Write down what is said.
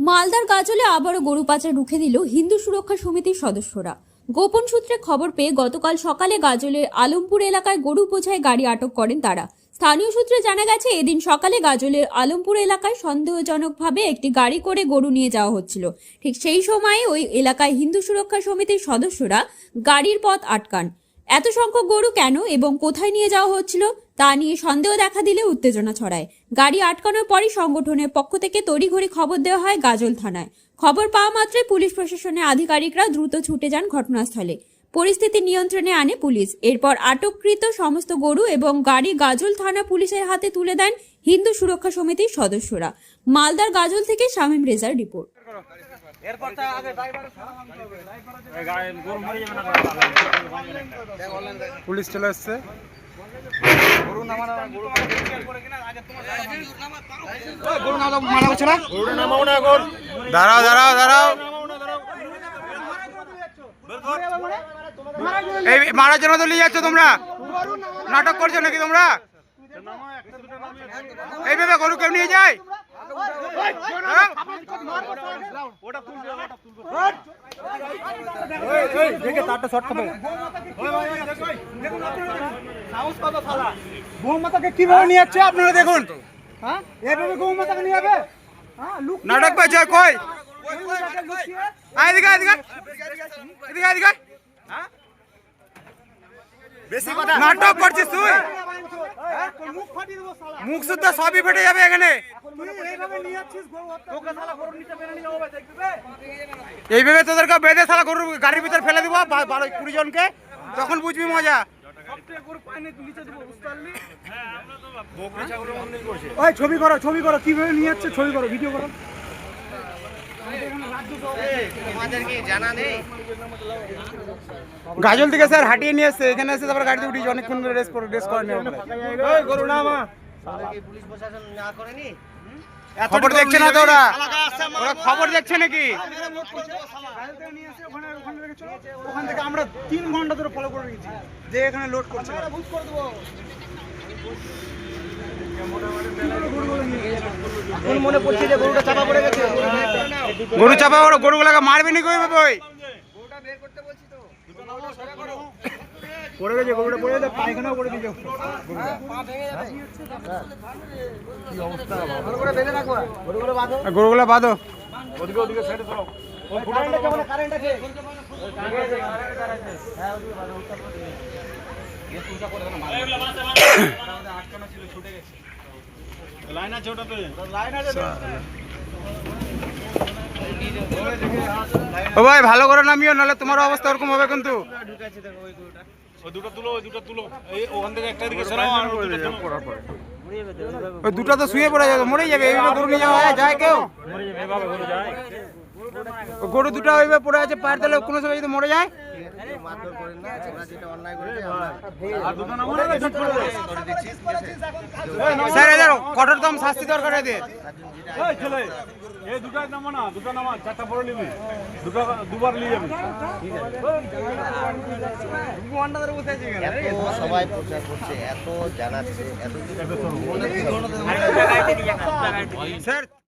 মালদার গাজলে আবারও গরু পাচার রুখে দিল হিন্দু সুরক্ষা সমিতির সদস্যরা। গোপন সূত্রে খবর পেয়ে গতকাল সকালে গাজলের আলমপুর এলাকায় গরু বোঝাই গাড়ি আটক করেন তারা। স্থানীয় সূত্রে জানা গেছে, এদিন সকালে গাজলের আলমপুর এলাকায় সন্দেহজনকভাবে একটি গাড়ি করে গরু নিয়ে যাওয়া হচ্ছিল। ঠিক সেই সময় ওই এলাকায় হিন্দু সুরক্ষা সমিতির সদস্যরা গাড়ির পথ আটকান। এত সংখ্যক গরু কেন এবং কোথায় নিয়ে যাওয়া হচ্ছিল তা নিয়ে সন্দেহ দেখা দিলে উত্তেজনা ছড়ায়। গাড়ি আটকানোর পরই সংগঠনের পক্ষ থেকে তড়িঘড়ি খবর দেওয়া হয় গাজল থানায়। খবর পাওয়া মাত্রই পুলিশ প্রশাসনের আধিকারিকরা দ্রুত ছুটে যান ঘটনাস্থলে। পরিস্থিতি নিয়ন্ত্রণে আনে পুলিশ। এরপর আটককৃত সমস্ত গরু এবং গাড়ি গাজল থানা পুলিশের হাতে তুলে দেন হিন্দু সুরক্ষা সমিতির সদস্যরা। মালদার গাজল থেকে শামীম রেজার রিপোর্ট। পুলিশ চলে এসছে। দাঁড়াও দাঁড়াও দাঁড়াও, এই মারার জন্য তো নিয়ে যাচ্ছ তোমরা? নাটক করছো নাকি তোমরা? এইভাবে গরু কেউ নিয়ে যায়? গৌমাতাকে কিভাবে নিয়ে যাচ্ছে আপনারা দেখুন। হ্যাঁ, এইভাবে গৌমাতাকে নিয়ে যাবে? নাটক করছো কই? এদিকে এদিকে এদিকে এদিকে, নাটক করছিস তুই? মুখ শুদ্ধ সবই ফেটে যাবে এখানে। এইভাবে তোদেরকে বেঁধে শালা গরুর গাড়ির ভিতরে ফেলে দিব 12-20 জনকে, তখন বুঝবি মজা। ওই ছবি করো, ছবি করো, কিভাবে নিয়ে যাচ্ছে ছবি করো, ভিডিও করো। গাজল থেকে স্যার হাঁটিয়ে নিয়ে এসছে, এখানে এসে তারপর গাড়িতে উঠিয়েছে, অনেকক্ষণ রেস করে নেওয়া। গরু না মা খবর দেখছে না তো ওরা? ওরা খবর দেখছে নাকি? ওখান থেকে আমরা 3 ঘন্টা ধরে ফলো করে রেখেছি যে এখানে লোড করছে। মনে পড়ছে যে গরুটা চাপা পড়ে গেছে। গরু চাপা ওরা গরুগুলাকে মারবে নাকি ওইভাবে? ওই পড়ে গেছে, গরুটা পড়ে গেছে, পায়খানাও করে দিয়েছে। গরুগুলা বাঁধো। ও ভাই ভালো করে নামিও, নাহলে তোমার অবস্থা ওরকম হবে কিন্তু। ওই দুটো তো শুয়ে পড়ে যাবে, মরে যাবে। এইভাবে গরু নিয়ে যাওয়া যায় কেউ? গরু দুটো ওইভাবে পড়ে আছে পায়ের তলে, কোনো সময় যদি মরে যায়। স্যার এদের কঠোরতম শাস্তি দরকার এদের। সবাই প্রচার করছে, এত জানাচ্ছে, এত স্যার